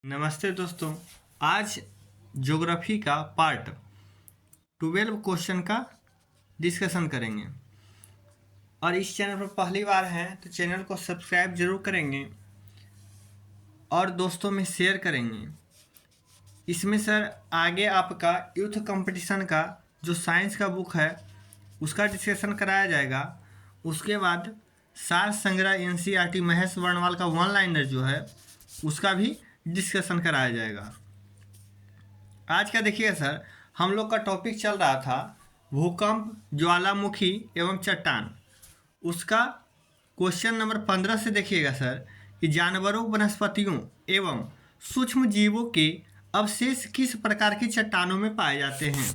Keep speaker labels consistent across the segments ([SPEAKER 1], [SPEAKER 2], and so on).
[SPEAKER 1] नमस्ते दोस्तों। आज ज्योग्राफी का पार्ट 12 क्वेश्चन का डिस्कशन करेंगे और इस चैनल पर पहली बार हैं तो चैनल को सब्सक्राइब जरूर करेंगे और दोस्तों में शेयर करेंगे। इसमें सर आगे आपका यूथ कंपटीशन का जो साइंस का बुक है उसका डिस्कशन कराया जाएगा। उसके बाद सार संग्रह एनसीईआरटी महेश वर्णवाल का वन लाइनर जो है उसका भी डिस्कशन कराया जाएगा। आज का देखिए सर, हम लोग का टॉपिक चल रहा था भूकंप, ज्वालामुखी एवं चट्टान। उसका क्वेश्चन नंबर 15 से देखिएगा सर कि जानवरों, वनस्पतियों एवं सूक्ष्म जीवों के अवशेष किस प्रकार की चट्टानों में पाए जाते हैं।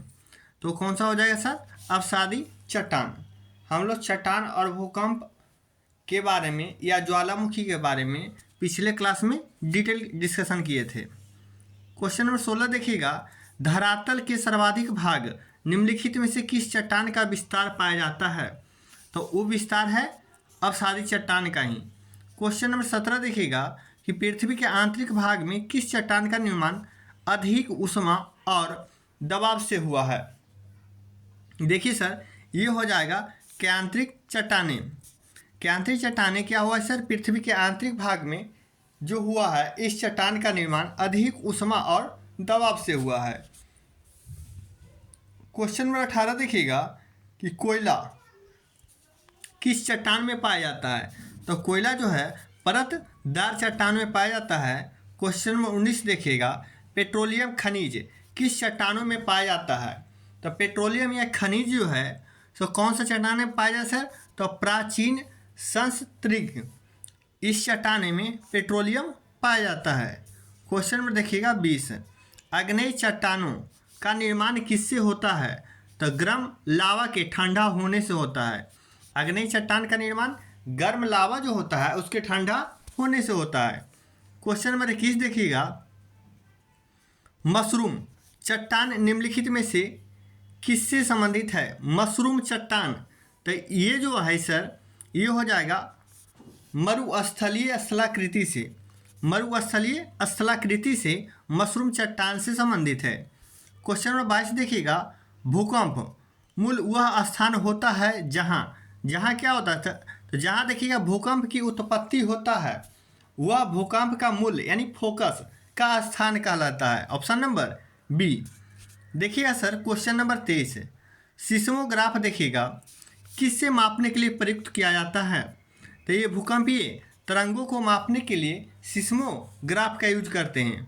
[SPEAKER 1] तो कौन सा हो जाएगा सर? अवसादी चट्टान। हम लोग चट्टान और भूकंप के बारे में या ज्वालामुखी के बारे में पिछले क्लास में डिटेल डिस्कशन किए थे। क्वेश्चन नंबर 16 देखिएगा, धरातल के सर्वाधिक भाग निम्नलिखित में से किस चट्टान का विस्तार पाया जाता है। तो वो विस्तार है अवसादी चट्टान का ही। क्वेश्चन नंबर 17 देखिएगा कि पृथ्वी के आंतरिक भाग में किस चट्टान का निर्माण अधिक ऊष्मा और दबाव से हुआ है। देखिए सर, ये हो जाएगा केंद्रिक चट्टानें। केंद्रिक चट्टानें क्या हुआ है सर? पृथ्वी के आंतरिक भाग में जो हुआ है इस चट्टान का निर्माण अधिक ऊष्मा और दबाव से हुआ है। क्वेश्चन नंबर 18 देखिएगा कि कोयला किस चट्टान में पाया जाता है। तो कोयला जो है परतदार चट्टान में पाया जाता है। क्वेश्चन नंबर 19 देखिएगा, पेट्रोलियम खनिज किस चट्टानों में पाया जाता है। तो पेट्रोलियम या खनिज जो है तो कौन सा चट्टान में पाया जाता है? तो प्राचीन संस्तृग इस चट्टाने में पेट्रोलियम पाया जाता है। क्वेश्चन नंबर देखिएगा 20, आग्नेय चट्टानों का निर्माण किससे होता है। तो गर्म लावा के ठंडा होने से होता है। आग्नेय चट्टान का निर्माण गर्म लावा जो होता है उसके ठंडा होने से होता है। क्वेश्चन नंबर 21 देखिएगा, मशरूम चट्टान निम्नलिखित में से किससे संबंधित है। मशरूम चट्टान, तो ये जो है सर ये हो जाएगा मरुस्थलीय स्थलाकृति से। मरुस्थलीय स्थलाकृति से मशरूम चट्टान से संबंधित है। क्वेश्चन नंबर 22 देखिएगा, भूकंप मूल वह स्थान होता है जहाँ क्या होता है। तो जहाँ देखिएगा भूकंप की उत्पत्ति होता है वह भूकंप का मूल यानी फोकस का स्थान कहलाता है। Option number B. देखिएगा सर क्वेश्चन नंबर 23, सिस्मोग्राफ देखिएगा किससे मापने के लिए प्रयुक्त किया जाता है। तो ये भूकंपीय तरंगों को मापने के लिए सिस्मोग्राफ का यूज करते हैं।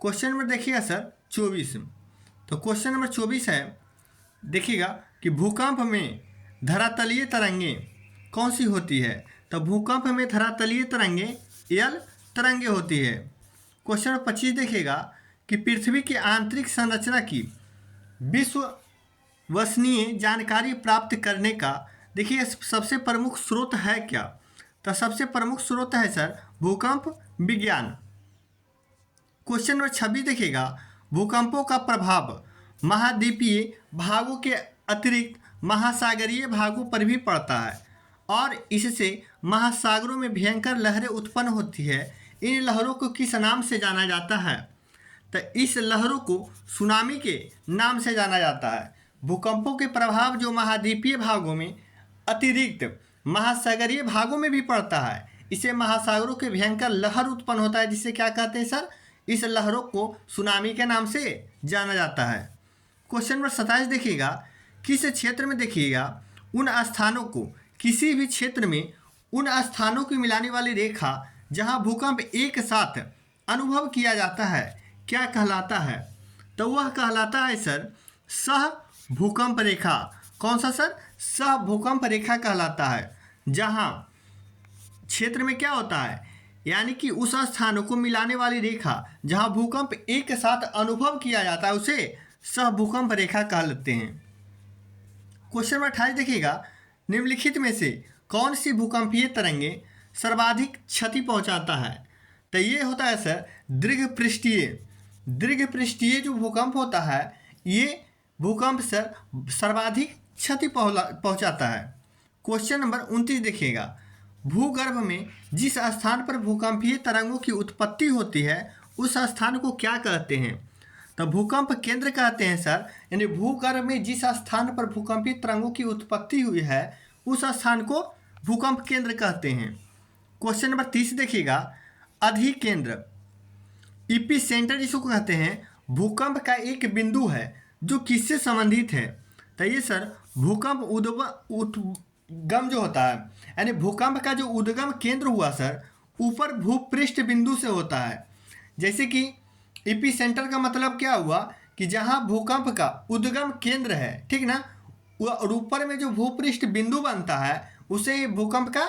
[SPEAKER 1] क्वेश्चन नंबर देखिएगा सर 24। तो क्वेश्चन नंबर 24 है, देखिएगा कि भूकंप में धरातलीय तरंगें कौन सी होती है। तो भूकंप में धरातलीय तरंगें एल तरंगें होती है। क्वेश्चन नंबर 25 देखिएगा कि पृथ्वी की आंतरिक संरचना की विश्वसनीय जानकारी प्राप्त करने का देखिए सबसे प्रमुख स्रोत है क्या। तो सबसे प्रमुख स्रोत है सर भूकंप विज्ञान। क्वेश्चन नंबर 26 देखिएगा, भूकंपों का प्रभाव महाद्वीपीय भागों के अतिरिक्त महासागरीय भागों पर भी पड़ता है और इससे महासागरों में भयंकर लहरें उत्पन्न होती है। इन लहरों को किस नाम से जाना जाता है। तो इस लहरों को सुनामी के नाम से जाना जाता है। भूकंपों के प्रभाव जो महाद्वीपीय भागों में अतिरिक्त महासागरीय भागों में भी पड़ता है, इसे महासागरों के भयंकर लहर उत्पन्न होता है जिसे क्या कहते हैं सर? इस लहरों को सुनामी के नाम से जाना जाता है। क्वेश्चन नंबर 27 देखिएगा, किस क्षेत्र में देखिएगा उन स्थानों को किसी भी क्षेत्र में उन स्थानों को मिलाने वाली रेखा जहां भूकंप एक साथ अनुभव किया जाता है क्या कहलाता है। तो वह कहलाता है सर सह भूकंप रेखा। कौन सा सर? सह भूकंप रेखा कहलाता है। जहां क्षेत्र में क्या होता है यानी कि उस स्थानों को मिलाने वाली रेखा जहां भूकंप एक साथ अनुभव किया जाता है उसे सह भूकंप रेखा कहलाते हैं। क्वेश्चन नंबर 28 देखिएगा, निम्नलिखित में से कौन सी भूकंपीय तरंगें सर्वाधिक क्षति पहुंचाता है। तो ये होता है सर दीर्घ पृष्ठीय जो भूकंप होता है ये भूकंप सर सर्वाधिक क्षति पहुंचाता है। क्वेश्चन नंबर 29 देखिएगा, भूगर्भ में जिस स्थान पर भूकंपीय तरंगों की उत्पत्ति होती है उस स्थान को क्या कहते हैं? तो भूकंप केंद्र कहते हैं सर, यानी भूगर्भ में जिस स्थान पर भूकंपीय तरंगों की उत्पत्ति हुई है उस स्थान को भूकंप केंद्र कहते हैं। क्वेश्चन नंबर 30 देखिएगा, अधिकेंद्र ईपी सेंटर जिसको कहते हैं भूकंप का एक बिंदु है जो किससे संबंधित है? तो ये सर भूकंप उद्गम जो होता है, यानी भूकंप का जो उद्गम केंद्र हुआ सर ऊपर भूपृष्ठ बिंदु से होता है। जैसे कि ईपी सेंटर का मतलब क्या हुआ कि जहां भूकंप का उद्गम केंद्र है, ठीक ना, और ऊपर में जो भूपृष्ठ बिंदु बनता है उसे भूकंप का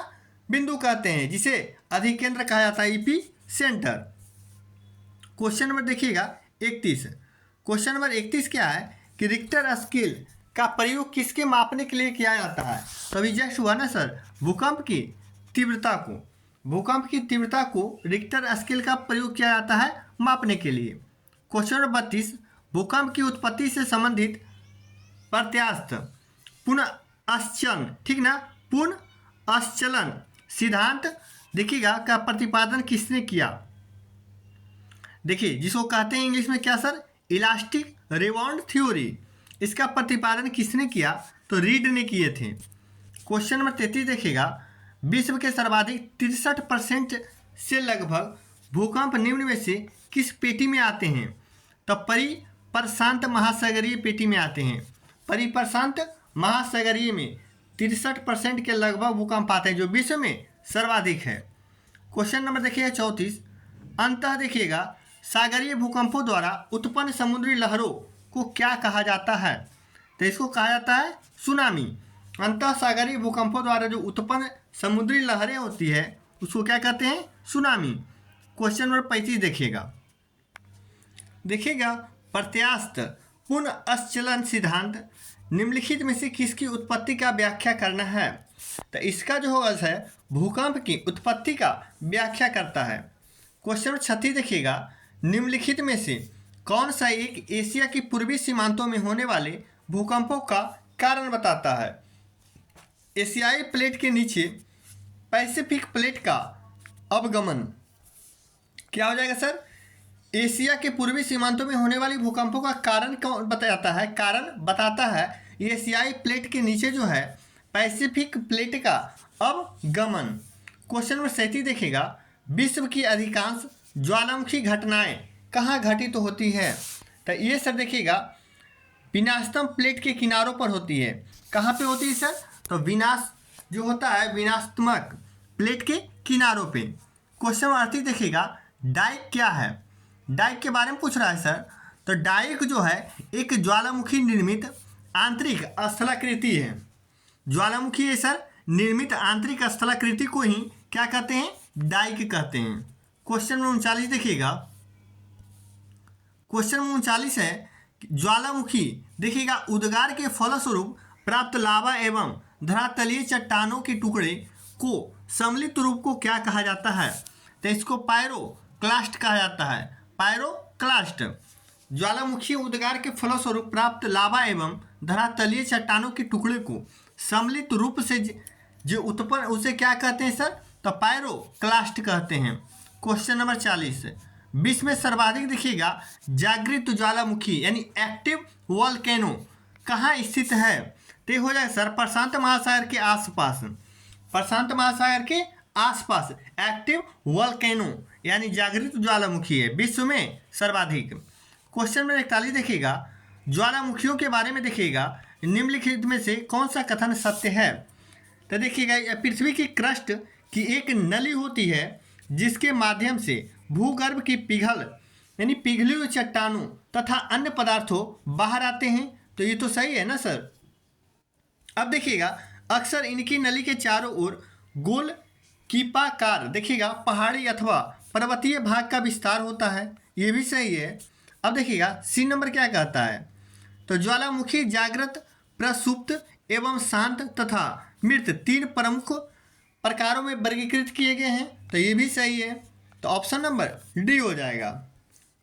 [SPEAKER 1] बिंदु कहते हैं, जिसे अधिकेंद्र कहा जाता है, ईपी सेंटर। क्वेश्चन नंबर देखिएगा 31। क्वेश्चन नंबर 31 क्या है कि रिक्टर स्केल का प्रयोग किसके मापने के लिए किया जाता है? तो अभी जस्ट हुआ ना सर, भूकंप की तीव्रता को रिक्टर स्केल का प्रयोग किया जाता है मापने के लिए। क्वेश्चन नंबर 32, भूकंप की उत्पत्ति से संबंधित प्रत्यास्थ पुनःश्चलन, ठीक ना, पुनःश्चलन सिद्धांत देखिएगा का प्रतिपादन किसने किया? देखिए जिसको कहते हैं इंग्लिश में क्या सर, इलास्टिक रिबाउंड थ्योरी। इसका प्रतिपादन किसने किया? तो रीड ने किए थे। क्वेश्चन नंबर 33 देखिएगा, विश्व के सर्वाधिक 63% से लगभग भूकंप निम्न में से किस पेटी में आते हैं? तो परिप्रशांत महासागरीय पेटी में आते हैं। परिप्रशांत महासागरीय में 63% के लगभग भूकंप आते हैं, जो विश्व में सर्वाधिक है। क्वेश्चन नंबर देखिएगा 34, अंततः देखिएगा सागरीय भूकंपों द्वारा उत्पन्न समुद्री लहरों को क्या कहा जाता है? तो इसको कहा जाता है सुनामी। अंतः सागरीय भूकंपों द्वारा जो उत्पन्न समुद्री लहरें होती है उसको क्या कहते हैं? सुनामी। क्वेश्चन नंबर 35 देखिएगा प्रत्यास्थ पुनःश्चलन सिद्धांत निम्नलिखित में से किसकी उत्पत्ति का व्याख्या करना है? तो इसका जो होगा है भूकंप की उत्पत्ति का व्याख्या करता है। क्वेश्चन नंबर 36 देखिएगा, निम्नलिखित में से कौन सा एक एशिया की पूर्वी सीमांतों में होने वाले भूकंपों का कारण बताता है? एशियाई प्लेट के नीचे पैसिफिक प्लेट का अवगमन क्या हो जाएगा सर? एशिया के पूर्वी सीमांतों में होने वाली भूकंपों का कारण कौन बताता है? कारण बताता है एशियाई प्लेट के नीचे जो है पैसिफिक प्लेट का अवगमन। क्वेश्चन नंबर 37 देखिएगा, विश्व की अधिकांश ज्वालामुखी घटनाएं कहाँ घटित तो होती है? तो ये सर देखिएगा विनाशतम प्लेट के किनारों पर होती है। कहाँ पे होती है सर? तो विनाश जो होता है विनाशात्मक प्लेट के किनारों पे। क्वेश्चन नंबर 38 देखिएगा, डाइक क्या है? डाइक के बारे में पूछ रहा है सर। तो डाइक जो है एक ज्वालामुखी निर्मित आंतरिक स्थलाकृति है। ज्वालामुखी है सर निर्मित आंतरिक स्थलाकृति को ही क्या कहते हैं? डाइक कहते हैं। क्वेश्चन नंबर 39 देखिएगा, क्वेश्चन नंबर 39 है ज्वालामुखी देखिएगा उद्गार के फलस्वरूप प्राप्त लावा एवं धरातलीय चट्टानों के टुकड़े को सम्मिलित रूप को क्या कहा जाता है? तो इसको पायरोक्लास्ट कहा जाता है। पायरोक्लास्ट ज्वालामुखी उद्गार के फलस्वरूप प्राप्त लावा एवं धरातलीय चट्टानों के टुकड़े को सम्मिलित रूप से जो उत्पन्न उसे क्या कहते हैं सर? तो पायरोक्लास्ट कहते हैं। क्वेश्चन नंबर 40, विश्व में सर्वाधिक देखिएगा जागृत ज्वालामुखी यानी एक्टिव वोल्केनो कहाँ स्थित है? तो हो जाए सर प्रशांत महासागर के आसपास। प्रशांत महासागर के आसपास एक्टिव वोल्केनो यानी जागृत ज्वालामुखी है विश्व में सर्वाधिक। क्वेश्चन नंबर 41 देखिएगा, ज्वालामुखियों के बारे में देखिएगा निम्नलिखित में से कौन सा कथन सत्य है? तो देखिएगा पृथ्वी की क्रस्ट की एक नली होती है जिसके माध्यम से भूगर्भ की यानी पिघली हुई चट्टानों तथा अन्य पदार्थों बाहर आते हैं। तो ये तो सही है ना सर। अब देखिएगा अक्सर इनकी नली के चारों ओर गोल कीपाकार देखिएगा पहाड़ी अथवा पर्वतीय भाग का विस्तार होता है, ये भी सही है। अब देखिएगा सी नंबर क्या कहता है? तो ज्वालामुखी जागृत, प्रसुप्त एवं शांत तथा मृत 3 प्रमुख प्रकारों में वर्गीकृत किए गए हैं। तो ये भी सही है, तो ऑप्शन नंबर डी हो जाएगा।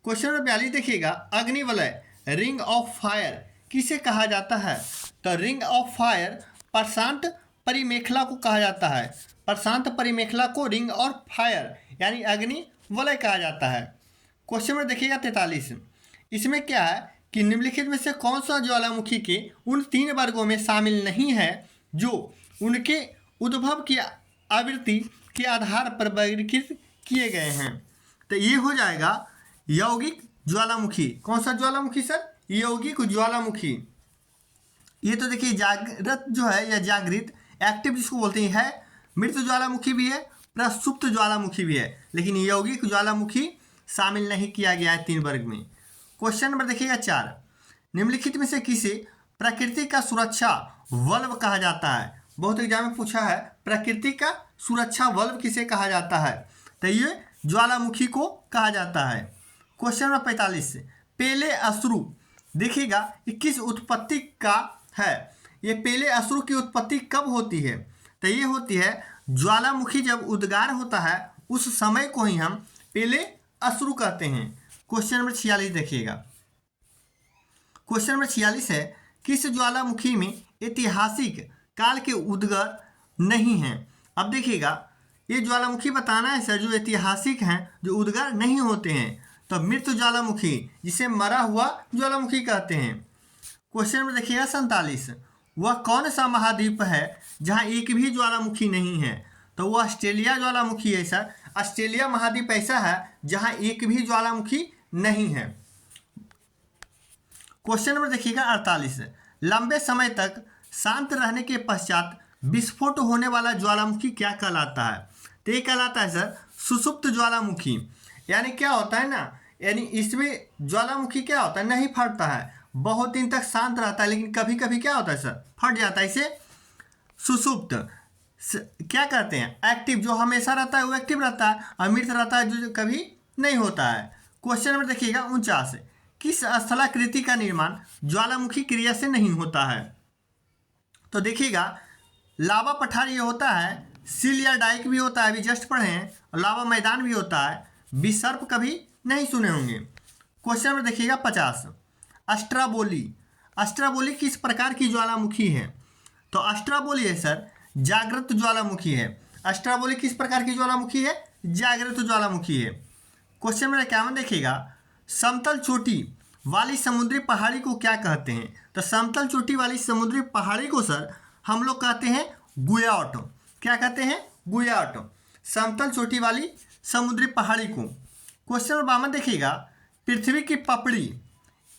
[SPEAKER 1] क्वेश्चन नंबर 42 देखिएगा, अग्निवलय रिंग ऑफ फायर किसे कहा जाता है? तो रिंग ऑफ फायर प्रशांत परिमेखला को कहा जाता है। प्रशांत परिमेखला को रिंग ऑफ फायर यानी अग्नि वलय कहा जाता है। क्वेश्चन नंबर देखिएगा 43। इसमें क्या है कि निम्नलिखित में से कौन सा ज्वालामुखी के उन 3 वर्गों में शामिल नहीं है जो उनके उद्भव की आवृत्ति के आधार पर वर्गीकृत किए गए हैं। तो ये हो जाएगा यौगिक ज्वालामुखी। कौन सा ज्वालामुखी सर? यौगिक ज्वालामुखी। ये तो देखिए जागृत जो है या जागृत एक्टिव जिसको बोलते हैं है, मृत ज्वालामुखी भी है, प्लस सुप्त ज्वालामुखी भी है, लेकिन यौगिक ज्वालामुखी शामिल नहीं किया गया है 3 वर्ग में। क्वेश्चन नंबर देखिएगा 4। निम्नलिखित में से किसे प्रकृति का सुरक्षा वल्व कहा जाता है? बहुत एग्जाम में पूछा है प्रकृति का सुरक्षा वल्व किसे कहा जाता है, तो ये ज्वालामुखी को कहा जाता है। Question number 45। पेले अश्रु देखिएगा ये किस उत्पत्ति का है? ये पेले अश्रु की उत्पत्ति कब होती है? तो ये होती है ज्वालामुखी जब उद्गार होता है उस समय को ही हम पेले अश्रु कहते हैं। क्वेश्चन नंबर 46 देखिएगा। क्वेश्चन नंबर 46 है किस ज्वालामुखी में ऐतिहासिक काल के उद्गार नहीं है? अब देखिएगा ये ज्वालामुखी बताना है सर जो ऐतिहासिक हैं, जो उद्गार नहीं होते हैं, तो मृत ज्वालामुखी जिसे मरा हुआ ज्वालामुखी कहते हैं। क्वेश्चन नंबर देखिएगा 47। वह कौन सा महाद्वीप है जहाँ एक भी ज्वालामुखी नहीं है? तो वह ऑस्ट्रेलिया ज्वालामुखी है सर। ऑस्ट्रेलिया महाद्वीप ऐसा है जहाँ एक भी ज्वालामुखी नहीं है। क्वेश्चन नंबर देखिएगा 48। लंबे समय तक शांत रहने के पश्चात विस्फोट होने वाला ज्वालामुखी क्या कहलाता है? तो ये कहलाता है सर सुषुप्त ज्वालामुखी। यानी क्या होता है ना, यानी इसमें ज्वालामुखी क्या होता है, नहीं फटता है, बहुत दिन तक शांत रहता है, लेकिन कभी कभी क्या होता है सर, फट जाता है। इसे सुषुप्त क्या कहते हैं? एक्टिव। जो हमेशा रहता है वो एक्टिव रहता है, और मृत रहता है जो कभी नहीं होता है। क्वेश्चन नंबर देखिएगा 49। किस स्थलाकृति का निर्माण ज्वालामुखी क्रिया से नहीं होता है? तो देखिएगा लावा पठार ये होता है, सील या डाइक भी होता है, अभी जस्ट पढ़े हैं, लावा मैदान भी होता है, विसर्प कभी नहीं सुने होंगे। क्वेश्चन नंबर देखिएगा 50। अस्ट्राबोली। अस्ट्राबोली किस प्रकार की ज्वालामुखी है? तो अस्ट्राबोली है सर जागृत ज्वालामुखी है। अस्ट्राबोली किस प्रकार की ज्वालामुखी है? जागृत ज्वालामुखी है। क्वेश्चन नंबर 51 देखिएगा। समतल चोटी वाली समुद्री पहाड़ी को क्या कहते हैं? तो समतल चोटी वाली समुद्री पहाड़ी को सर हम लोग कहते हैं गुयाट। क्या कहते हैं? गुयाट। समतल चोटी वाली समुद्री पहाड़ी को। क्वेश्चन नंबर 52 देखिएगा। पृथ्वी की पपड़ी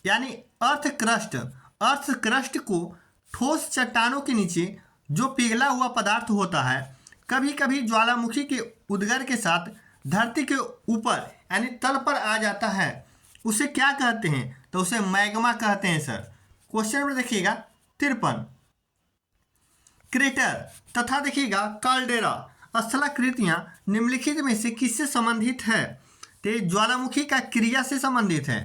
[SPEAKER 1] यानी अर्थ क्रस्ट, अर्थ क्रस्ट को ठोस चट्टानों के नीचे जो पिघला हुआ पदार्थ होता है कभी कभी ज्वालामुखी के उद्गार के साथ धरती के ऊपर यानी तल पर आ जाता है, उसे क्या कहते हैं? तो उसे मैग्मा कहते हैं सर। क्वेश्चन नंबर देखिएगा 53। क्रेटर तथा देखिएगा काल्डेरा स्थलाकृतियां निम्नलिखित में से किससे संबंधित है? तो ज्वालामुखी का क्रिया से संबंधित है।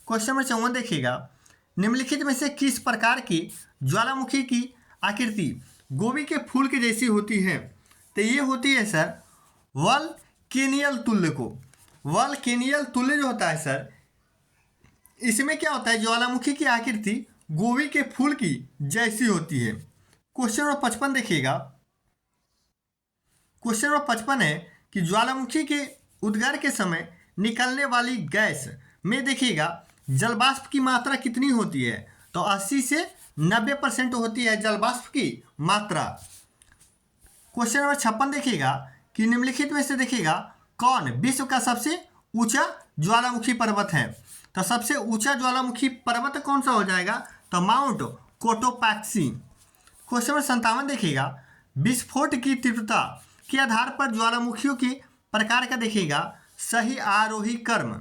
[SPEAKER 1] क्वेश्चन नंबर 54 देखिएगा। निम्नलिखित में से किस प्रकार की ज्वालामुखी की आकृति गोभी के फूल की जैसी होती है? तो ये होती है सर वल्केनियल तुल्य को। वल्केनियल तुल्य जो होता है सर, इसमें क्या होता है ज्वालामुखी की आकृति गोभी के फूल की जैसी होती है। क्वेश्चन नंबर 55 देखिएगा। क्वेश्चन नंबर 55 है कि ज्वालामुखी के उद्गार के समय निकलने वाली गैस में देखिएगा जलवाष्प की मात्रा कितनी होती है? तो 80 से 90% होती है जलवाष्प की मात्रा। क्वेश्चन नंबर 56 देखिएगा कि निम्नलिखित में से देखिएगा कौन विश्व का सबसे ऊंचा ज्वालामुखी पर्वत है? तो सबसे ऊंचा ज्वालामुखी पर्वत कौन सा हो जाएगा? तो माउंट कोटोपैक्सी। क्वेश्चन नंबर 57 देखिएगा। विस्फोट की तीव्रता के आधार पर ज्वालामुखियों के प्रकार का देखिएगा सही आरोही क्रम।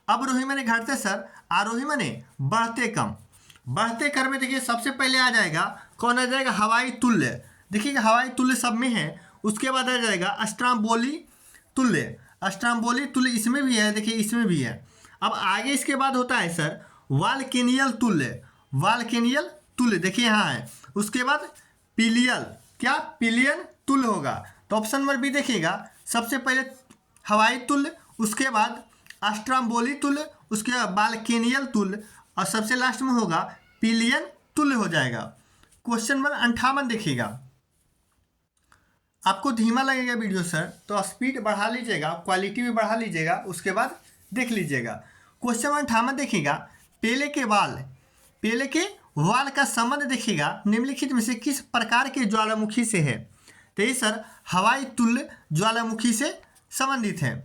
[SPEAKER 1] अवरोही माने घटते सर, आरोही माने बढ़ते कम। बढ़ते क्रम में देखिए सबसे पहले आ जाएगा कौन आ जाएगा? हवाई तुल्य। देखिएगा हवाई तुल्य सब में है। उसके बाद आ जाएगा अस्ट्राबोली तुल्य। अस्ट्राबोली तुल्य इसमें भी है, देखिए इसमें भी है। अब आगे इसके बाद होता है सर वाल्केनियल तुल्य। वाल्केनियल तुल्य देखिए यहाँ है। उसके बाद पिलियल, क्या पिलियन तुल्य होगा? तो ऑप्शन नंबर बी देखिएगा सबसे पहले हवाई तुल्य, उसके बाद अस्ट्राबोली तुल्य, उसके बाद वाल्केनियल तुल्य, और सबसे लास्ट में होगा पिलियन तुल्य हो जाएगा। क्वेश्चन नंबर 58 देखिएगा। आपको धीमा लगेगा वीडियो सर, तो स्पीड बढ़ा लीजिएगा, क्वालिटी भी बढ़ा लीजिएगा, उसके बाद देख लीजिएगा। क्वेश्चन नंबर 58 देखिएगा, पेले के वाल का संबंध देखिएगा निम्नलिखित में से किस प्रकार के ज्वालामुखी से है। तो ये सर हवाई तुल्य ज्वालामुखी से संबंधित है।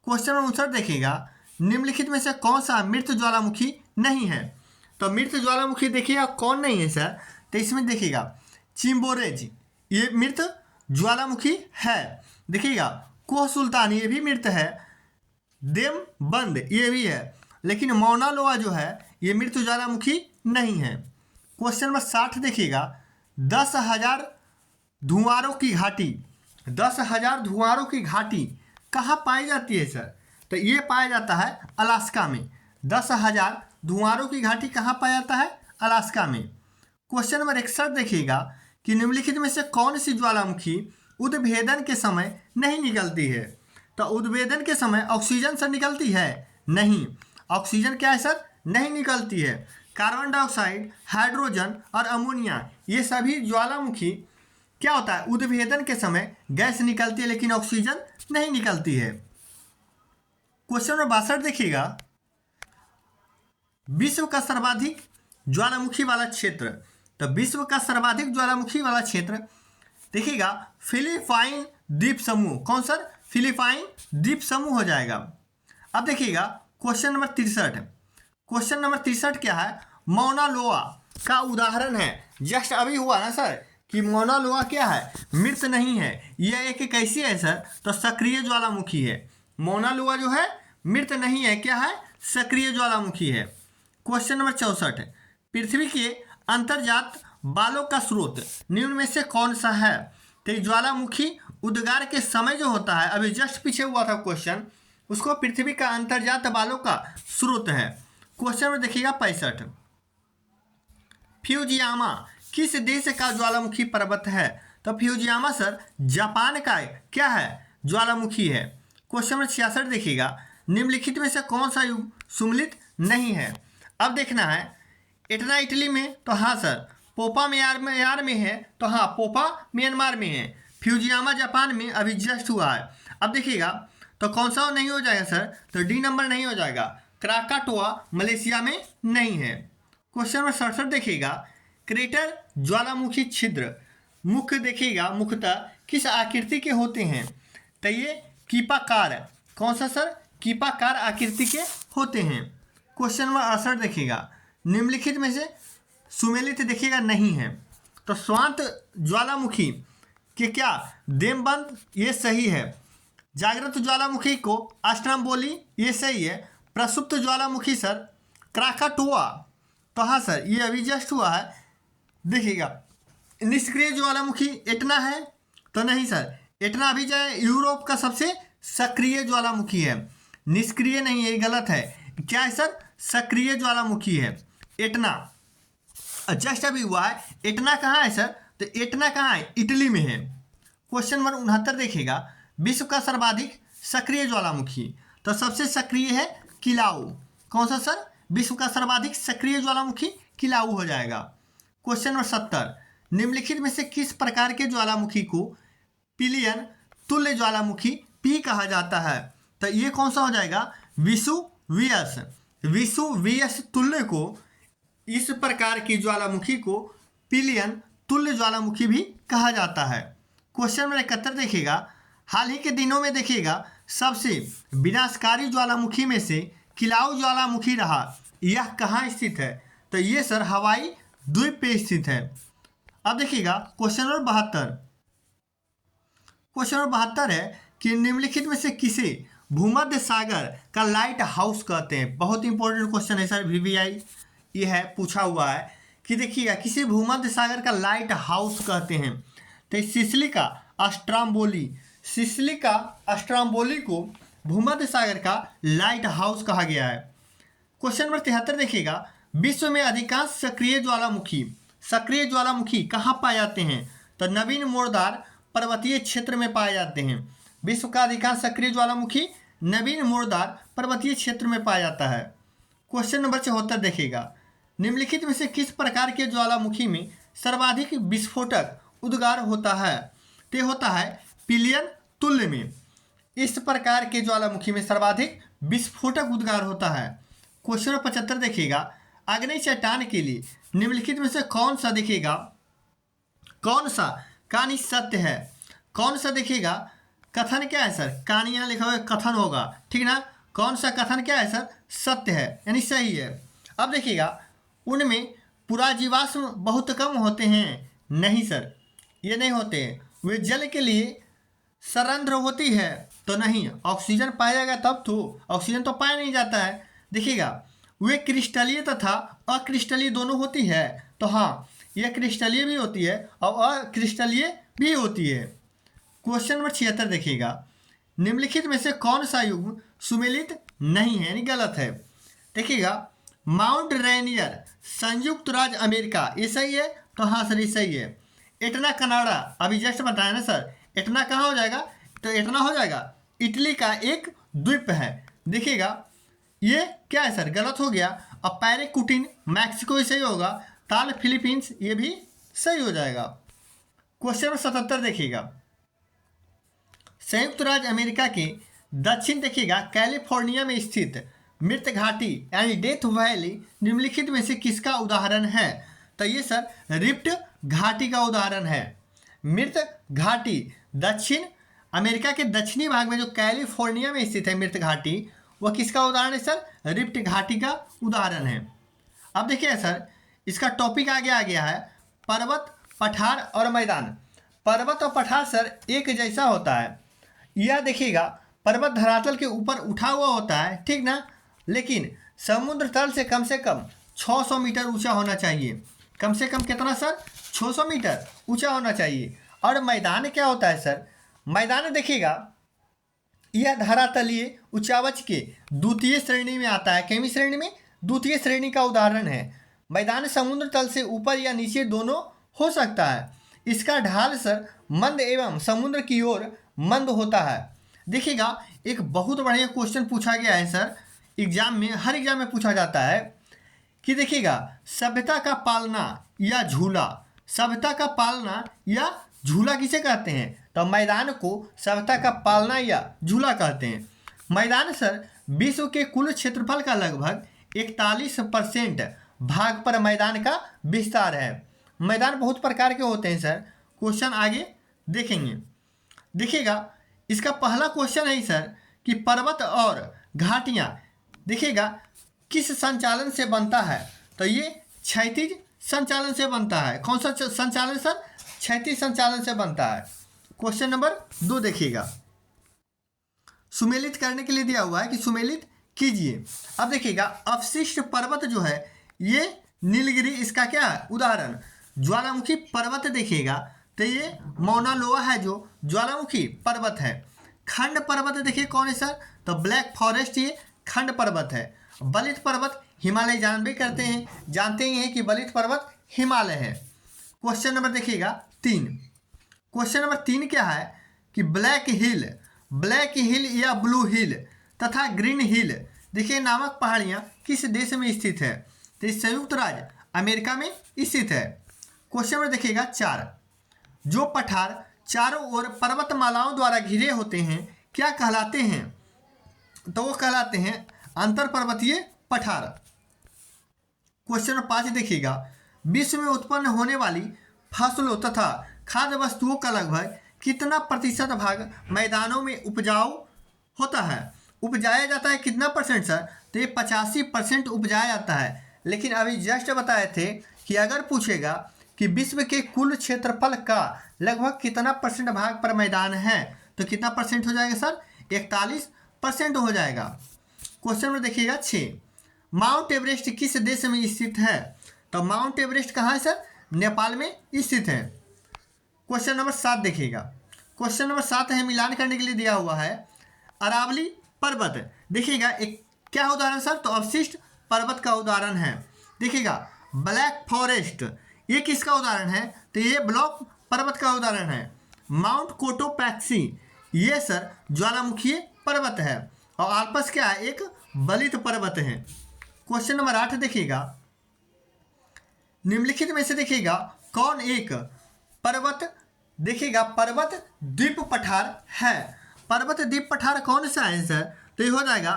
[SPEAKER 1] क्वेश्चन नंबर 59 देखिएगा, निम्नलिखित में से कौन सा मृत ज्वालामुखी नहीं है। तो मृत ज्वालामुखी देखिएगा कौन नहीं है सर, तो इसमें देखिएगा चिम्बोरेज ये मृत ज्वालामुखी है। देखिएगा कोह सुल्तान ये भी मृत है, देम बंद ये भी है, लेकिन मौना लोआ जो है ये मृत ज्वालामुखी नहीं है। क्वेश्चन नंबर 60 देखिएगा, 10,000 धुआरों की घाटी, 10,000 धुआरों की घाटी कहाँ पाई जाती है सर। तो ये पाया जाता है अलास्का में। 10,000 धुआरों की घाटी कहाँ पाया जाता है, अलास्का में। क्वेश्चन नंबर 61 देखिएगा कि निम्नलिखित में से कौन सी ज्वालामुखी उद्भेदन के समय नहीं निकलती है। तो उद्भेदन के समय ऑक्सीजन से निकलती है, नहीं। ऑक्सीजन क्या है सर, नहीं निकलती है। कार्बन डाइऑक्साइड, हाइड्रोजन और अमोनिया ये सभी ज्वालामुखी क्या होता है, उद्भेदन के समय गैस निकलती है लेकिन ऑक्सीजन नहीं निकलती है। क्वेश्चन नंबर 62 देखिएगा, विश्व का सर्वाधिक ज्वालामुखी वाला क्षेत्र। तो विश्व का सर्वाधिक ज्वालामुखी वाला क्षेत्र देखिएगा फिलिपाइन द्वीप समूह। कौन सर, फिलिपाइन द्वीप समूह हो जाएगा। अब देखिएगा क्वेश्चन नंबर 63। क्वेश्चन नंबर 63 क्या है, मौना लोआ का उदाहरण है। जस्ट अभी हुआ ना सर कि मौना लोआ क्या है, मृत नहीं है। यह एक कैसी है सर, तो सक्रिय ज्वालामुखी है। मौना लोआ जो है मृत नहीं है, क्या है, सक्रिय ज्वालामुखी है। क्वेश्चन नंबर 64, पृथ्वी के अंतर्जात बालों का स्रोत निम्न में से कौन सा है। तो ज्वालामुखी उद्गार के समय जो होता है, अभी जस्ट पीछे हुआ था क्वेश्चन, उसको पृथ्वी का अंतर्जात बालों का स्रोत है। क्वेश्चन में देखिएगा 65, फ्यूजियामा किस देश का ज्वालामुखी पर्वत है। तो फ्यूजियामा सर जापान का क्या है, ज्वालामुखी है। क्वेश्चन नंबर 66 देखिएगा, निम्नलिखित में से कौन सा युग सुमेलित नहीं है। अब देखना है, एटना इटली में, तो हाँ सर। पोपा म्यांमार में है, तो हाँ पोपा म्यांमार में है। फ्यूजियामा जापान में अभी जस्ट हुआ है। अब देखिएगा तो कौन सा नहीं हो जाएगा सर, तो डी नंबर नहीं हो जाएगा। क्राकाटोआ मलेशिया में नहीं है। क्वेश्चन नंबर 67 देखिएगा, क्रेटर ज्वालामुखी छिद्र मुख्य देखिएगा मुख्यतः किस आकृति के होते हैं। तो ये कीपाकार, कौन सा सर, कीपाकार आकृति के होते हैं। क्वेश्चन नंबर 68 देखिएगा, निम्नलिखित में से सुमेलित देखिएगा नहीं है। तो स्वांत ज्वालामुखी के क्या, देमबंद ये सही है। जागृत ज्वालामुखी को अस्ट्राम्बोली ये सही है। प्रसुप्त ज्वालामुखी सर क्राकाटोआ, तो हाँ सर ये अभी जस्ट हुआ है। देखिएगा निष्क्रिय ज्वालामुखी एटना है, तो नहीं सर, एटना अभी जाए यूरोप का सबसे सक्रिय ज्वालामुखी है। निष्क्रिय नहीं है, ये गलत है। क्या है सर, सक्रिय ज्वालामुखी है एटना। जस्ट अभी हुआ है। एटना कहाँ है सर, तो एटना कहाँ है, इटली में है। क्वेश्चन नंबर 69 देखिएगा, विश्व का सर्वाधिक सक्रिय ज्वालामुखी। तो सबसे सक्रिय है किलाऊ। कौन सा सर, विश्व का सर्वाधिक सक्रिय ज्वालामुखी किलाऊ हो जाएगा। क्वेश्चन नंबर 70, निम्नलिखित में से किस प्रकार के ज्वालामुखी को पिलियन तुल्य ज्वालामुखी पी कहा जाता है। तो ये कौन सा हो जाएगा, विसुवियस। विसुवियस तुल्य को, इस प्रकार की ज्वालामुखी को पिलियन तुल्य ज्वालामुखी भी कहा जाता है। क्वेश्चन नंबर 71 देखिएगा, हाल ही के दिनों में देखिएगा सबसे विनाशकारी ज्वालामुखी में से किलाऊ ज्वालामुखी रहा। यह कहाँ स्थित है। तो ये सर हवाई द्वीप पे स्थित है। अब देखिएगा क्वेश्चन नंबर 72। क्वेश्चन नंबर 72 है कि निम्नलिखित में से किसे भूमध्य सागर का लाइट हाउस कहते हैं। बहुत इंपॉर्टेंट क्वेश्चन है सर, VVI ये है, पूछा हुआ है कि देखिएगा किसे भूमध्य सागर का लाइट हाउस कहते हैं। तो सिसिली का अस्ट्राम्बोली, सिसिली का अस्ट्राम्बोली को भूमध्य सागर का लाइट हाउस कहा गया है। क्वेश्चन नंबर 73 देखिएगा, विश्व में अधिकांश सक्रिय ज्वालामुखी कहाँ पाए जाते हैं। तो नवीन मोरदार पर्वतीय क्षेत्र में पाए जाते हैं। विश्व का अधिकांश सक्रिय ज्वालामुखी नवीन मोरदार पर्वतीय क्षेत्र में पाया जाता है। क्वेश्चन नंबर 74 देखिएगा, निम्नलिखित में से किस प्रकार के ज्वालामुखी में सर्वाधिक विस्फोटक उद्गार होता है। तो होता है पिलियन तुल्य में। इस प्रकार के ज्वालामुखी में सर्वाधिक विस्फोटक उद्गार होता है। क्वेश्चन नंबर 75 देखिएगा, अग्नि चट्टान के लिए निम्नलिखित में से कौन सा देखिएगा, कौन सा कहानी सत्य है? कौन सा देखिएगा कथन क्या है सर? कहानी यहाँ लिखा हुआ है कथन होगा, ठीक ना। कौन सा कथन क्या है सर? सत्य है, यानी सही है। अब देखिएगा, उनमें पुराजीवाश्म बहुत कम होते हैं। नहीं सर, ये नहीं होते हैं। वे जल के लिए सरंध्र होती है, तो नहीं। ऑक्सीजन पाया जाएगा तब तो, ऑक्सीजन तो पाया नहीं जाता है। देखिएगा, वे क्रिस्टलीय तथा अक्रिस्टलीय दोनों होती है, तो हाँ, यह क्रिस्टलीय भी होती है और अक्रिस्टलीय भी होती है। क्वेश्चन नंबर 76 देखिएगा, निम्नलिखित में से कौन सा युग्म सुमेलित नहीं है, यानी गलत है? देखिएगा, माउंट रेनियर संयुक्त राज्य अमेरिका, ये सही है, तो हाँ सर ये सही है। एटना कनाडा, अभी जस्ट बताया ना सर, एटना कहाँ हो जाएगा? तो एटना हो जाएगा इटली का एक द्वीप है। देखिएगा, ये क्या है सर? गलत हो गया। अब पैरेकुटिन मैक्सिको ही सही होगा, ताल फिलीपींस ये भी सही हो जाएगा। क्वेश्चन नंबर 77 देखिएगा, संयुक्त राज्य अमेरिका के दक्षिण देखिएगा कैलिफोर्निया में स्थित मृत घाटी यानी डेथ वैली निम्नलिखित में से किसका उदाहरण है? तो ये सर रिफ्ट घाटी का उदाहरण है। मृत घाटी दक्षिण अमेरिका के दक्षिणी भाग में जो कैलिफोर्निया में स्थित है मृत घाटी, वह किसका उदाहरण है सर? रिफ्ट घाटी का उदाहरण है। अब देखिए सर, इसका टॉपिक आगे आ गया है पर्वत, पठार और मैदान। पर्वत और पठार सर एक जैसा होता है। यह देखिएगा पर्वत धरातल के ऊपर उठा हुआ होता है, ठीक ना, लेकिन समुद्र तल से कम 600 मीटर ऊंचा होना चाहिए। कम से कम कितना सर? 600 मीटर ऊंचा होना चाहिए। और मैदान क्या होता है सर? मैदान देखिएगा, यह धरातलीय उच्चावच के द्वितीय श्रेणी में आता है। कितनी श्रेणी में? द्वितीय श्रेणी का उदाहरण है। मैदान समुद्र तल से ऊपर या नीचे दोनों हो सकता है। इसका ढाल सर मंद एवं समुद्र की ओर मंद होता है। देखिएगा, एक बहुत बढ़िया क्वेश्चन पूछा गया है सर एग्जाम में, हर एग्जाम में पूछा जाता है कि देखिएगा, सभ्यता का पालना या झूला, सभ्यता का पालना या झूला किसे कहते हैं? तो मैदान को सभ्यता का पालना या झूला कहते हैं। मैदान सर विश्व के कुल क्षेत्रफल का लगभग 41% भाग पर मैदान का विस्तार है। मैदान बहुत प्रकार के होते हैं सर, क्वेश्चन आगे देखेंगे। देखिएगा, इसका पहला क्वेश्चन है सर कि पर्वत और घाटियाँ देखिएगा किस संचालन से बनता है? तो ये क्षैतिज संचालन से बनता है। कौन सा संचालन सर? क्षैतिज संचालन से बनता है। क्वेश्चन नंबर 2 देखिएगा, सुमेलित करने के लिए दिया हुआ है कि सुमेलित कीजिए। अब देखिएगा, अवशिष्ट पर्वत जो है ये नीलगिरी, इसका क्या है उदाहरण? ज्वालामुखी पर्वत देखिएगा, तो ये मौना लोआ है जो ज्वालामुखी पर्वत है। खंड पर्वत देखिए कौन है सर? तो ब्लैक फॉरेस्ट ये खंड पर्वत है। बलित पर्वत हिमालय जानते ही हैं कि बलित पर्वत हिमालय है। क्वेश्चन नंबर देखिएगा 3। क्वेश्चन नंबर 3 क्या है कि ब्लैक हिल या ब्लू हिल तथा ग्रीन हिल देखिए नामक पहाड़ियाँ किस देश में स्थित है? तो संयुक्त राज्य अमेरिका में स्थित है। क्वेश्चन नंबर देखिएगा 4, जो पठार चारों ओर पर्वतमालाओं द्वारा घिरे होते हैं क्या कहलाते हैं? तो वो कहलाते हैं अंतर पर्वतीय पठार। क्वेश्चन नंबर 5 देखिएगा, विश्व में उत्पन्न होने वाली फसलों तथा खाद्य वस्तुओं का लगभग कितना प्रतिशत भाग मैदानों में उपजाऊ होता है? उपजाया जाता है कितना परसेंट सर? तो ये 85% उपजाया जाता है। लेकिन अभी जस्ट बताए थे कि अगर पूछेगा कि विश्व के कुल क्षेत्रफल का लगभग कितना परसेंट भाग पर मैदान है, तो कितना परसेंट हो जाएगा सर? 41% हो जाएगा। क्वेश्चन में देखिएगा 6, माउंट एवरेस्ट किस देश में स्थित है? तो माउंट एवरेस्ट कहाँ है सर? नेपाल में स्थित है। क्वेश्चन नंबर 7 देखिएगा, क्वेश्चन नंबर 7 है मिलान करने के लिए दिया हुआ है अरावली पर्वत। देखिएगा एक क्या उदाहरण सर? तो अवशिष्ट पर्वत का उदाहरण है। देखिएगा ब्लैक फॉरेस्ट ये किसका उदाहरण है? तो ये ब्लॉक पर्वत का उदाहरण है। माउंट कोटोपैक्सी ये सर ज्वालामुखीय पर्वत है। और आल्पस क्या है? एक बलित पर्वत है। क्वेश्चन नंबर 8 देखिएगा, निम्नलिखित में से देखिएगा कौन एक पर्वत देखिएगा पर्वत द्वीप पठार है? पर्वत द्वीप पठार कौन सा है सर? तो ये हो जाएगा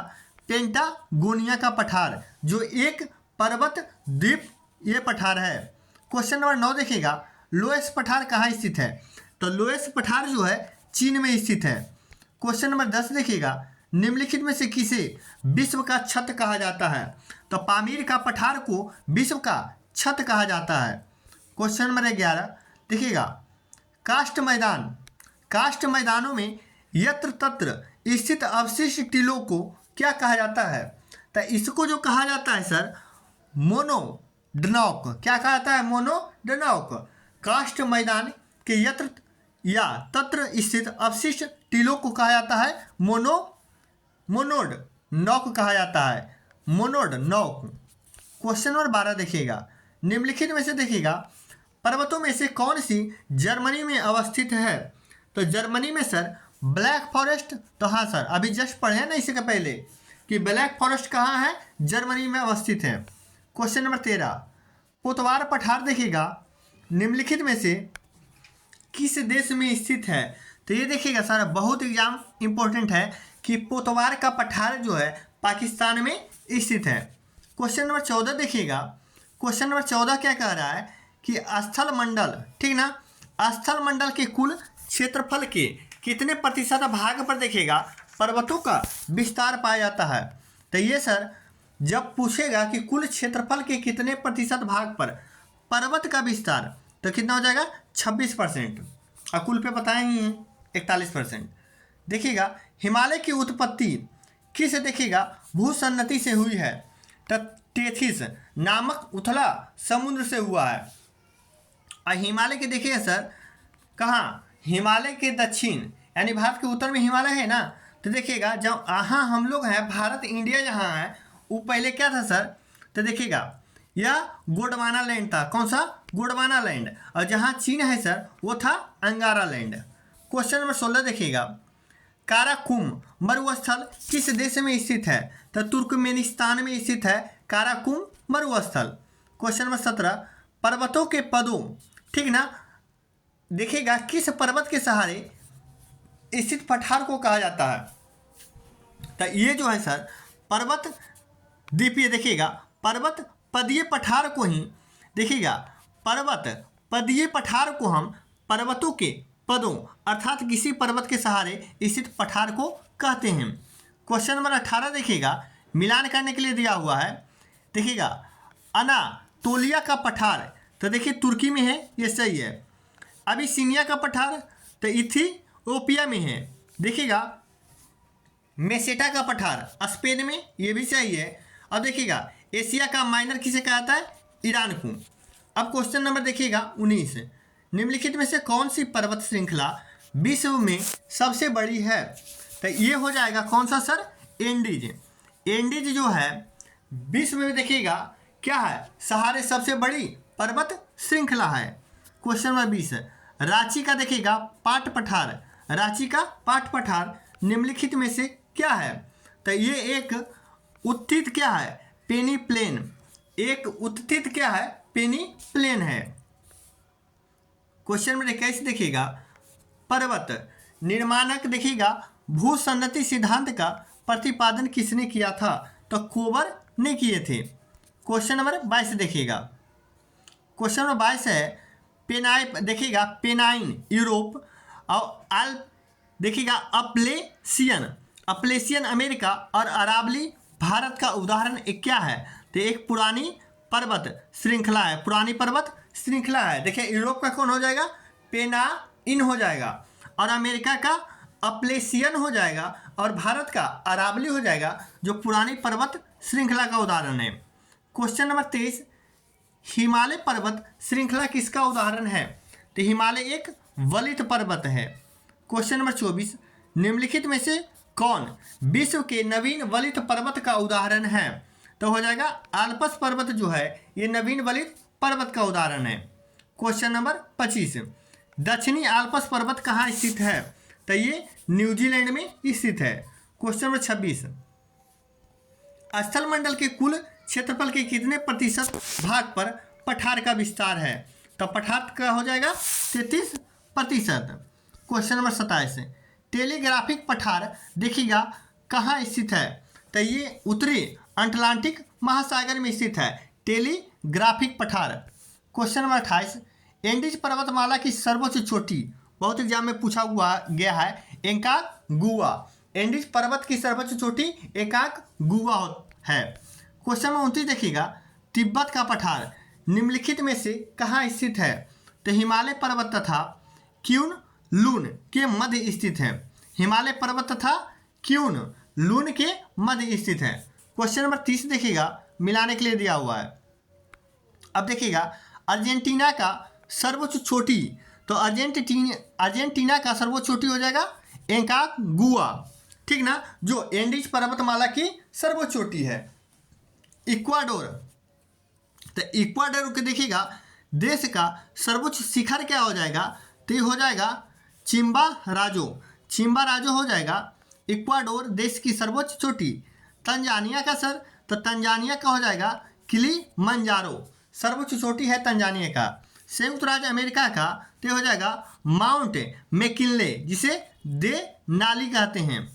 [SPEAKER 1] पेंटागोनिया का पठार जो एक पर्वत द्वीप ये पठार है। क्वेश्चन नंबर 9 देखिएगा, लोएस पठार कहाँ स्थित है? तो लोएस पठार जो है चीन में स्थित है। क्वेश्चन नंबर 10 देखिएगा, निम्नलिखित में से किसे विश्व का छत कहा जाता है? तो पामीर का पठार को विश्व का छत कहा जाता है। क्वेश्चन नंबर 11 देखिएगा, काष्ठ मैदान, काष्ठ मैदानों में यत्र तत्र स्थित अवशिष्ट टीलों को क्या कहा जाता है? तो इसको जो कहा जाता है सर मोनोडनॉक। क्या कहा जाता है? मोनोडनॉक। काष्ठ मैदान के यत्र या तत्र स्थित अवशिष्ट टीलों को कहा जाता है मोनोड नॉक कहा जाता है, मोनोड नॉक। क्वेश्चन नंबर 12 देखिएगा, निम्नलिखित में से देखिएगा पर्वतों में से कौन सी जर्मनी में अवस्थित है? तो जर्मनी में सर ब्लैक फॉरेस्ट, तो हाँ सर अभी जस्ट पढ़े ना इससे पहले कि ब्लैक फॉरेस्ट कहाँ है? जर्मनी में अवस्थित है। क्वेश्चन नंबर 13, पोतवार पठार देखिएगा निम्नलिखित में से किस देश में स्थित है? तो ये देखिएगा सर बहुत एग्जाम इंपॉर्टेंट है कि पोतवार का पठार जो है पाकिस्तान में स्थित है। क्वेश्चन नंबर 14 देखिएगा, क्वेश्चन नंबर 14 क्या कह रहा है कि स्थल मंडल, ठीक ना, स्थल मंडल के कुल क्षेत्रफल के कितने प्रतिशत भाग पर देखिएगा पर्वतों का विस्तार पाया जाता है? तो ये सर जब पूछेगा कि कुल क्षेत्रफल के कितने प्रतिशत भाग पर पर्वत का विस्तार, तो कितना हो जाएगा? 26%। और कुल पे बताएंगे 41%। देखिएगा हिमालय की उत्पत्ति किस देखिएगा भूसन्नति से हुई है? तो टेथिस नामक उथला समुद्र से हुआ है। और हिमालय के देखिए सर कहाँ? हिमालय के दक्षिण यानी भारत के उत्तर में हिमालय है ना, तो देखिएगा जब यहाँ हम लोग हैं भारत इंडिया जहाँ है वो पहले क्या था सर? तो देखिएगा यह गोंडवाना लैंड था। कौन सा? गोंडवाना लैंड। और जहाँ चीन है सर वो था अंगारा लैंड। क्वेश्चन नंबर 16 देखिएगा, काराकुम मरुस्थल किस देश में स्थित है? तो तुर्कमेनिस्तान में स्थित है काराकुम मरुस्थल। क्वेश्चन नंबर 17, पर्वतों के पदों, ठीक ना, देखिएगा किस पर्वत के सहारे स्थित पठार को कहा जाता है? तो ये जो है सर पर्वत द्वीपीय, देखिएगा पर्वत पदीय पठार को ही देखिएगा पर्वत पदीय पठार को हम पर्वतों के पदों अर्थात किसी पर्वत के सहारे स्थित पठार को कहते हैं। क्वेश्चन नंबर 18 देखिएगा मिलान करने के लिए दिया हुआ है। देखिएगा अनातोलिया का पठार, तो देखिए तुर्की में है, ये सही है। अबिसिनिया का पठार तो इथियोपिया में है। देखिएगा मेसेटा का पठार स्पेन में, ये भी सही है। अब देखिएगा एशिया का माइनर किसे कहता है? ईरान को। अब क्वेश्चन नंबर देखिएगा 19, निम्नलिखित में से कौन सी पर्वत श्रृंखला विश्व में सबसे बड़ी है? तो ये हो जाएगा कौन सा सर? एंडीज। एंडीज जो है विश्व में देखिएगा क्या है? सहारे सबसे बड़ी पर्वत श्रृंखला है। क्वेश्चन नंबर 20, रांची का देखिएगा पाट पठार, रांची का पाट पठार निम्नलिखित में से क्या है? तो ये एक उत्थित क्या है? पेनी प्लेन। एक उत्थित क्या है? पेनी प्लेन है। क्वेश्चन नंबर 21 देखिएगा, पर्वत निर्माणक देखिएगा भूसन्नति सिद्धांत का प्रतिपादन किसने किया था? तो कोबर ने किए थे। क्वेश्चन नंबर 22 देखिएगा, क्वेश्चन नंबर 22 है पेनाइप, देखिएगा पेनाइन यूरोप और अल्प देखिएगा अप्लेशियन अमेरिका और अरावली भारत का उदाहरण एक क्या है? तो एक पुरानी पर्वत श्रृंखला है, पुरानी पर्वत श्रृंखला है। देखिए यूरोप का कौन हो जाएगा? पेनाइन हो जाएगा, और अमेरिका का अप्लेशियन हो जाएगा, और भारत का अरावली हो जाएगा, जो पुरानी पर्वत श्रृंखला का उदाहरण है। क्वेश्चन नंबर 23, हिमालय पर्वत श्रृंखला किसका उदाहरण है? तो हिमालय एक वलित पर्वत है। क्वेश्चन नंबर 24, निम्नलिखित में से कौन विश्व के नवीन वलित पर्वत का उदाहरण है? तो हो जाएगा आल्पस पर्वत जो है ये नवीन वलित पर्वत का उदाहरण है। क्वेश्चन नंबर 25, दक्षिणी आल्पस पर्वत कहाँ स्थित है? तो ये न्यूजीलैंड में स्थित है। क्वेश्चन नंबर 26, स्थल मंडल के कुल क्षेत्रफल के कितने प्रतिशत भाग पर पठार का विस्तार है? तो पठार का हो जाएगा 33%। क्वेश्चन नंबर 27, टेलीग्राफिक पठार देखिएगा कहाँ स्थित है? तो ये उत्तरी अटलांटिक महासागर में स्थित है। टेलीग्राफिक पठार। क्वेश्चन नंबर 28, एंडीज पर्वतमाला की सर्वोच्च चोटी, बहुत एग्जाम में पूछा हुआ गया है, एकांगुआ। एंडीज पर्वत की सर्वोच्च चोटी एकांगुआ है। क्वेश्चन नंबर 29 देखिएगा, तिब्बत का पठार निम्नलिखित में से कहाँ स्थित है? तो हिमालय पर्वत तथा क्यून लून के मध्य स्थित है। हिमालय पर्वत तथा क्यून लून के मध्य स्थित है। क्वेश्चन नंबर 30 देखिएगा, मिलाने के लिए दिया हुआ है। अब देखिएगा, अर्जेंटीना का सर्वोच्च चोटी, तो अर्जेंटीना का सर्वोच्च चोटी हो जाएगा एकांगुआ, ठीक ना, जो एंडीज पर्वतमाला की सर्वोच्च चोटी है। इक्वाडोर, तो इक्वाडोर के देखिएगा देश का सर्वोच्च शिखर क्या हो जाएगा? तो ये हो जाएगा चिम्बाराजो। चिम्बाराजो हो जाएगा इक्वाडोर देश की सर्वोच्च चोटी। तंजानिया का सर, तो तंजानिया का हो जाएगा किलिमंजारो, सर्वोच्च चोटी है तंजानिया का। संयुक्त राज्य अमेरिका का तो हो जाएगा माउंट मैकिनले, जिसे दे नाली कहते हैं।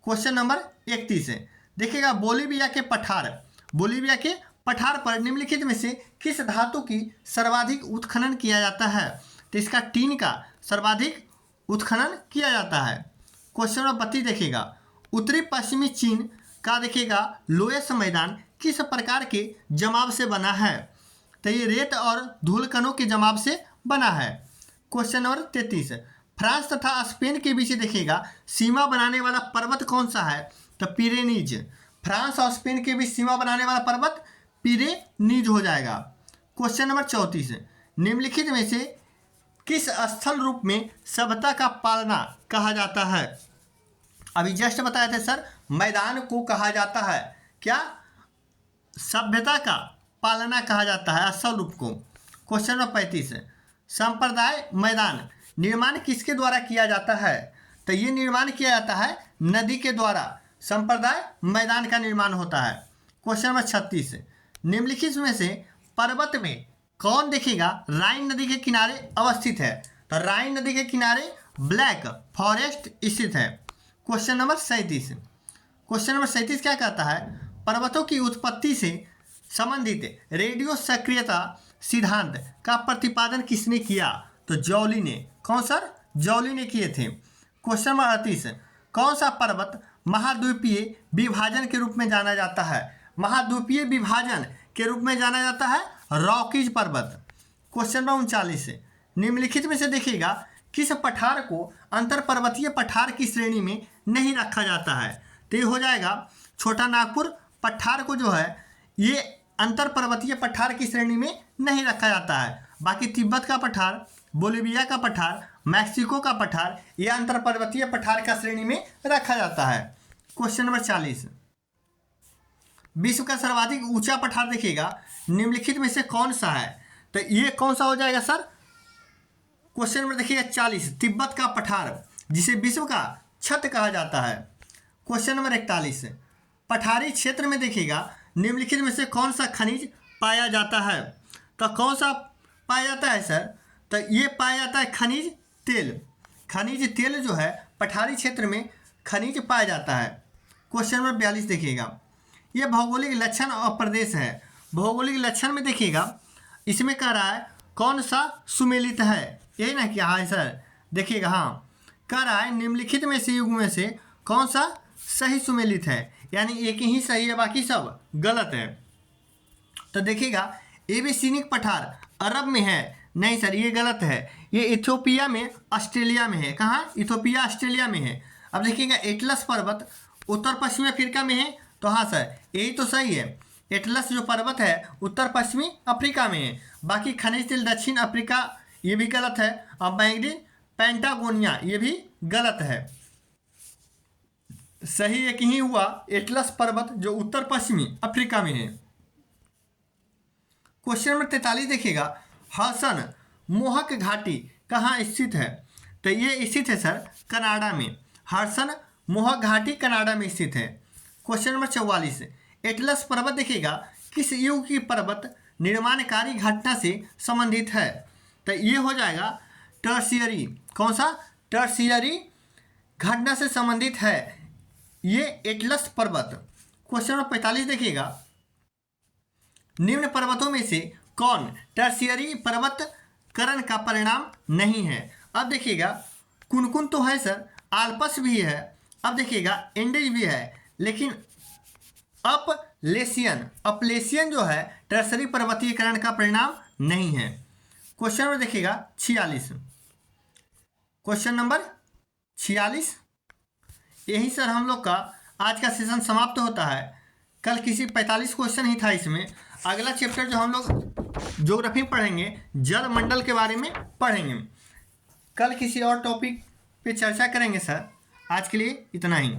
[SPEAKER 1] क्वेश्चन नंबर 31 देखिएगा, बोलीविया के पठार, बोलीविया के पठार पर निम्नलिखित में से किस धातु की सर्वाधिक उत्खनन किया जाता है? तो इसका टीन का सर्वाधिक उत्खनन किया जाता है। क्वेश्चन नंबर 32 देखिएगा, उत्तरी पश्चिमी चीन का देखिएगा लोएस्ट मैदान किस प्रकार के जमाव से बना है? तो ये रेत और धूल कणों के जमाव से बना है। क्वेश्चन नंबर 33, फ्रांस तथा स्पेन के बीच देखिएगा सीमा बनाने वाला पर्वत कौन सा है? तो पिरेनीज। फ्रांस और स्पेन के बीच सीमा बनाने वाला पर्वत पिरेनीज हो जाएगा। क्वेश्चन नंबर 34, निम्नलिखित में से किस स्थल रूप में सभ्यता का पालना कहा जाता है? अभी जस्ट बताए थे सर, मैदान को कहा जाता है क्या? सभ्यता का पालना कहा जाता है स्थल रूप को। क्वेश्चन नंबर 35, संप्रदाय मैदान निर्माण किसके द्वारा किया जाता है? तो ये निर्माण किया जाता है नदी के द्वारा, संप्रदाय मैदान का निर्माण होता है। क्वेश्चन नंबर 36, निम्नलिखित में से पर्वत में कौन देखिएगा राइन नदी के किनारे अवस्थित है? तो राइन नदी के किनारे ब्लैक फॉरेस्ट स्थित है। क्वेश्चन नंबर 37, क्वेश्चन नंबर 37 क्या कहता है? पर्वतों की उत्पत्ति से संबंधित रेडियो सक्रियता सिद्धांत का प्रतिपादन किसने किया? तो जॉली ने। कौन सर? जॉली ने किए थे। क्वेश्चन नंबर 38, कौन सा पर्वत महाद्वीपीय विभाजन के रूप में जाना जाता है? महाद्वीपीय विभाजन के रूप में जाना जाता है रॉकीज पर्वत। क्वेश्चन नंबर 39, निम्नलिखित में से देखिएगा किस पठार को अंतर पर्वतीय पठार की श्रेणी में नहीं रखा जाता है? तो ये हो जाएगा छोटा नागपुर पठार को जो है ये अंतर पर्वतीय पठार की श्रेणी में नहीं रखा जाता है। बाकी तिब्बत का पठार, बोलीविया का पठार, मैक्सिको का पठार ये अंतर पर्वतीय पठार का श्रेणी में रखा जाता है। क्वेश्चन नंबर 40, विश्व का सर्वाधिक ऊंचा पठार देखिएगा निम्नलिखित में से कौन सा है? तो ये कौन सा हो जाएगा सर? क्वेश्चन नंबर देखिएगा 40, तिब्बत का पठार जिसे विश्व का छत कहा जाता है। क्वेश्चन नंबर 41, पठारी क्षेत्र में देखिएगा निम्नलिखित में से कौन सा खनिज पाया जाता है? तो कौन सा पाया जाता है सर? तो ये पाया जाता है खनिज तेल। खनिज तेल जो है पठारी क्षेत्र में खनिज पाया जाता है। क्वेश्चन नंबर 42 देखिएगा, ये भौगोलिक लक्षण और प्रदेश है। भौगोलिक लक्षण में देखिएगा इसमें कह रहा है कौन सा सुमेलित है, यही ना कि हाँ सर देखिएगा, हाँ कह रहा है निम्नलिखित में से युग में से कौन सा सही सुमेलित है, यानी एक ही सही है बाकी सब गलत है। तो देखिएगा एबीसीनिक पठार अरब में है, नहीं सर ये गलत है, ये इथियोपिया में ऑस्ट्रेलिया में है। कहाँ? इथियोपिया ऑस्ट्रेलिया में है। अब देखिएगा एटलस पर्वत उत्तर पश्चिमी अफ्रीका में है, तो हाँ सर यही तो सही है। एटलस जो पर्वत है उत्तर पश्चिमी अफ्रीका में है। बाकी खनिज तेल दक्षिण अफ्रीका ये भी गलत है, और मैग्नीज पेंटागोनिया ये भी गलत है। सही एक ही हुआ एटलस पर्वत जो उत्तर पश्चिमी अफ्रीका में है। क्वेश्चन नंबर 43 देखिएगा, हसन मोहक घाटी कहाँ स्थित है? तो ये स्थित है सर कनाडा में। हसन मोहक घाटी कनाडा में स्थित है। क्वेश्चन नंबर 44, एटलस पर्वत देखिएगा किस युग की पर्वत निर्माणकारी घटना से संबंधित है? तो ये हो जाएगा टर्शियरी। कौन सा? टर्शियरी घटना से संबंधित है ये एटलस पर्वत। क्वेश्चन नंबर 45 देखिएगा, निम्न पर्वतों में से कौन टर्शियरी पर्वतकरण का परिणाम नहीं है। अब देखिएगा कुन तो है सर, आल्पस भी है, अब देखिएगा एंडेज भी है, लेकिन अपलेशियन जो है टर्शरी पर्वतीयकरण का परिणाम नहीं है। क्वेश्चन नंबर देखिएगा 46, क्वेश्चन नंबर 46। यही सर हम लोग का आज का सेशन समाप्त होता है। कल किसी 45 क्वेश्चन ही था इसमें। अगला चैप्टर जो हम लोग ज्योग्राफी पढ़ेंगे, जल मंडल के बारे में पढ़ेंगे। कल किसी और टॉपिक पे चर्चा करेंगे सर। आज के लिए इतना ही।